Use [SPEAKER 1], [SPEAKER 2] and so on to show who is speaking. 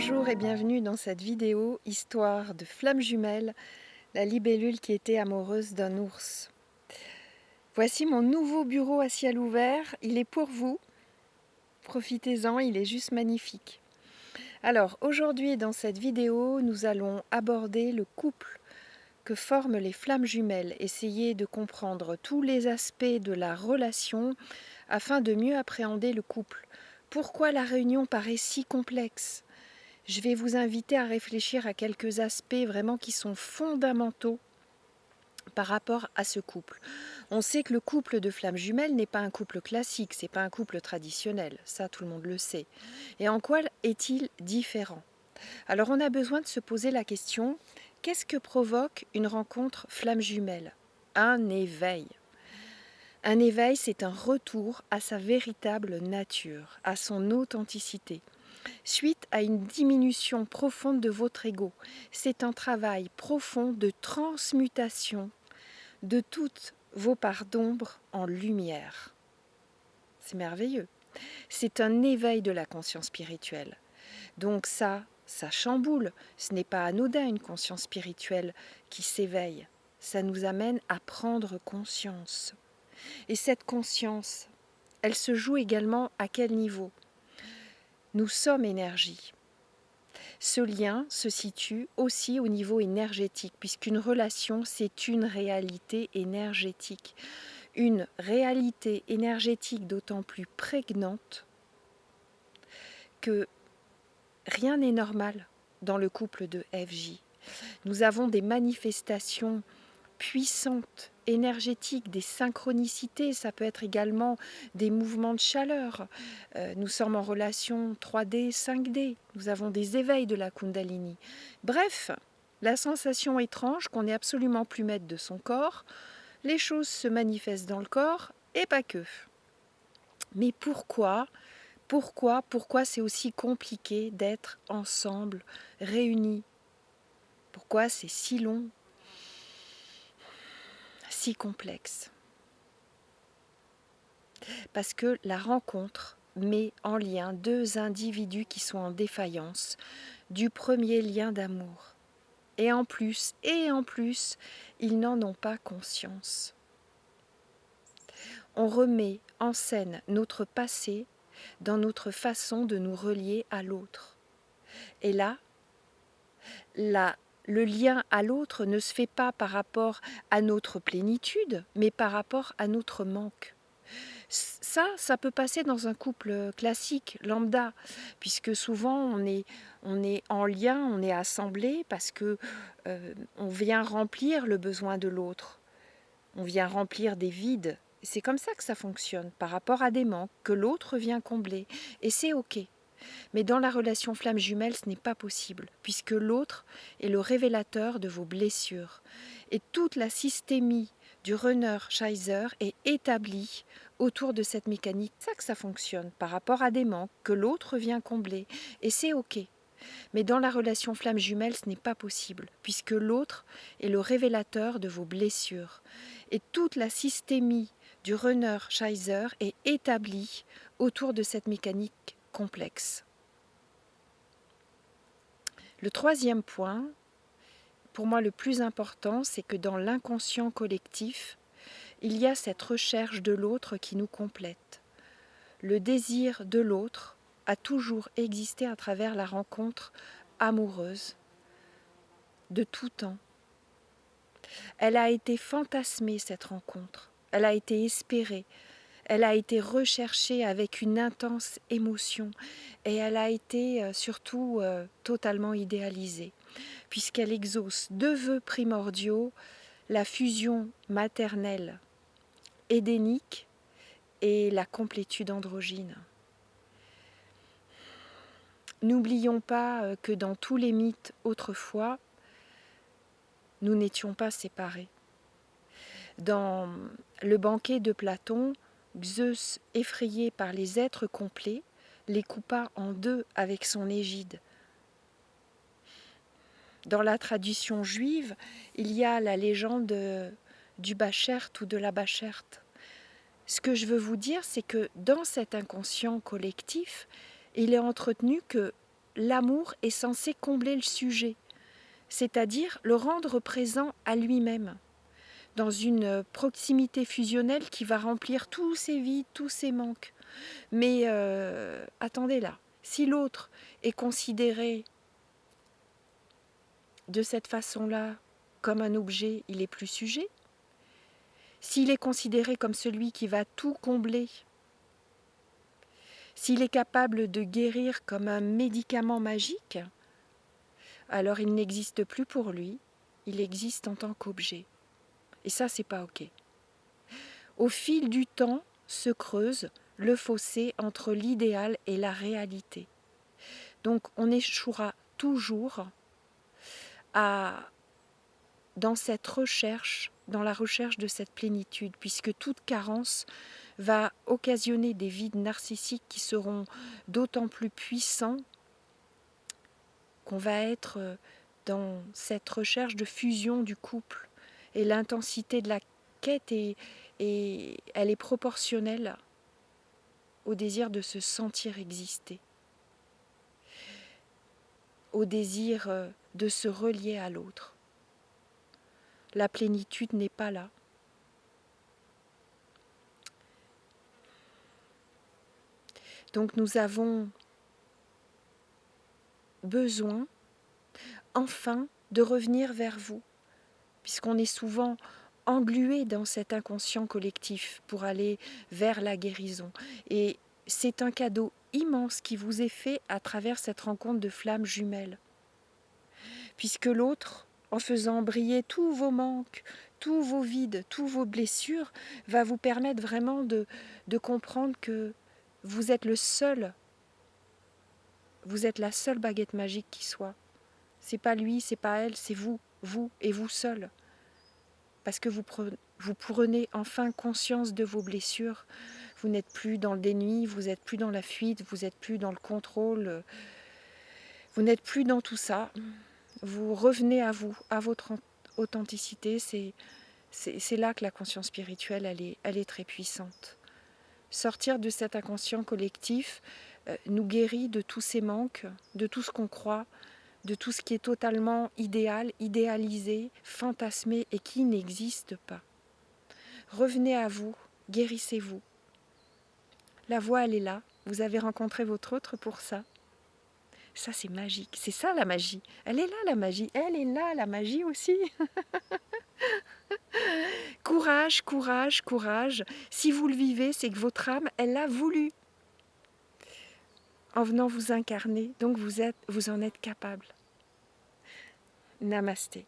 [SPEAKER 1] Bonjour et bienvenue dans cette vidéo Histoire de flamme jumelle, la libellule qui était amoureuse d'un ours. Voici mon nouveau bureau à ciel ouvert, il est pour vous. Profitez-en, il est juste magnifique. Alors aujourd'hui dans cette vidéo, nous allons aborder le couple que forment les flammes jumelles, essayer de comprendre tous les aspects de la relation afin de mieux appréhender le couple. Pourquoi la réunion paraît si complexe ? Je vais vous inviter à réfléchir à quelques aspects vraiment qui sont fondamentaux par rapport à ce couple. On sait que le couple de flammes jumelles n'est pas un couple classique, c'est pas un couple traditionnel, ça tout le monde le sait. Et en quoi est-il différent ? Alors on a besoin de se poser la question, qu'est-ce que provoque une rencontre flamme jumelle ? Un éveil. Un éveil, c'est un retour à sa véritable nature, à son authenticité. Suite à une diminution profonde de votre ego. C'est un travail profond de transmutation de toutes vos parts d'ombre en lumière. C'est merveilleux. C'est un éveil de la conscience spirituelle. Donc ça chamboule. Ce n'est pas anodin une conscience spirituelle qui s'éveille. Ça nous amène à prendre conscience. Et cette conscience, elle se joue également à quel niveau ? Nous sommes énergie. Ce lien se situe aussi au niveau énergétique, puisqu'une relation, c'est une réalité énergétique. Une réalité énergétique d'autant plus prégnante que rien n'est normal dans le couple de FJ. Nous avons des manifestations puissantes, énergétiques, des synchronicités, ça peut être également des mouvements de chaleur. Nous sommes en relation 3D, 5D, nous avons des éveils de la Kundalini. Bref, la sensation étrange qu'on n'est absolument plus maître de son corps, les choses se manifestent dans le corps et pas que. Mais pourquoi c'est aussi compliqué d'être ensemble, réunis ? Pourquoi c'est si long ? Si complexe. Parce que la rencontre met en lien deux individus qui sont en défaillance du premier lien d'amour. Et en plus, ils n'en ont pas conscience. On remet en scène notre passé dans notre façon de nous relier à l'autre. Et là, le lien à l'autre ne se fait pas par rapport à notre plénitude, mais par rapport à notre manque. Ça peut passer dans un couple classique, lambda, puisque souvent on est en lien, on est assemblés parce que on vient remplir le besoin de l'autre, on vient remplir des vides. C'est comme ça que ça fonctionne, par rapport à des manques que l'autre vient combler, et c'est ok. Mais dans la relation flamme jumelle, ce n'est pas possible, puisque l'autre est le révélateur de vos blessures. Et toute la systémie du runner-chaser est établie autour de cette mécanique. C'est ça que ça fonctionne, par rapport à des manques que l'autre vient combler. Et c'est ok. Mais dans la relation flamme jumelle, ce n'est pas possible, puisque l'autre est le révélateur de vos blessures. Et toute la systémie du runner-chaser est établie autour de cette mécanique complexe. Le troisième point, pour moi le plus important, c'est que dans l'inconscient collectif, il y a cette recherche de l'autre qui nous complète. Le désir de l'autre a toujours existé à travers la rencontre amoureuse de tout temps. Elle a été fantasmée, cette rencontre. Elle a été espérée. Elle a été recherchée avec une intense émotion et elle a été surtout totalement idéalisée, puisqu'elle exauce deux vœux primordiaux, la fusion maternelle édénique et la complétude androgyne. N'oublions pas que dans tous les mythes autrefois, nous n'étions pas séparés. Dans le banquet de Platon, Zeus, effrayé par les êtres complets, les coupa en deux avec son égide. Dans la tradition juive, il y a la légende du Bachert ou de la Bacherte. Ce que je veux vous dire, c'est que dans cet inconscient collectif, il est entretenu que l'amour est censé combler le sujet, c'est-à-dire le rendre présent à lui-même, dans une proximité fusionnelle qui va remplir tous ses vides, tous ses manques. Mais attendez là, si l'autre est considéré de cette façon-là comme un objet, il est plus sujet. S'il est considéré comme celui qui va tout combler, s'il est capable de guérir comme un médicament magique, alors il n'existe plus pour lui, il existe en tant qu'objet. Et ça, c'est pas OK. Au fil du temps se creuse le fossé entre l'idéal et la réalité. Donc on échouera toujours dans cette recherche, dans la recherche de cette plénitude, puisque toute carence va occasionner des vides narcissiques qui seront d'autant plus puissants qu'on va être dans cette recherche de fusion du couple. Et l'intensité de la quête elle est proportionnelle au désir de se sentir exister, au désir de se relier à l'autre. La plénitude n'est pas là. Donc nous avons besoin, enfin, de revenir vers vous, puisqu'on est souvent englué dans cet inconscient collectif pour aller vers la guérison. Et c'est un cadeau immense qui vous est fait à travers cette rencontre de flammes jumelles. Puisque l'autre, en faisant briller tous vos manques, tous vos vides, tous vos blessures, va vous permettre vraiment de comprendre que vous êtes le seul, vous êtes la seule baguette magique qui soit. C'est pas lui, c'est pas elle, c'est vous et vous seul. Parce que vous prenez enfin conscience de vos blessures. Vous n'êtes plus dans le déni, vous n'êtes plus dans la fuite, vous n'êtes plus dans le contrôle, vous n'êtes plus dans tout ça. Vous revenez à vous, à votre authenticité. C'est là que la conscience spirituelle, elle est très puissante. Sortir de cet inconscient collectif nous guérit de tous ces manques, de tout ce qu'on croit, de tout ce qui est totalement idéal, idéalisé, fantasmé et qui n'existe pas. Revenez à vous, guérissez-vous. La voie, elle est là. Vous avez rencontré votre autre pour ça. Ça, c'est magique. C'est ça, la magie. Elle est là, la magie. Elle est là, la magie aussi. Courage, courage, courage. Si vous le vivez, c'est que votre âme, elle l'a voulu. En venant vous incarner, donc vous en êtes capable. Namasté.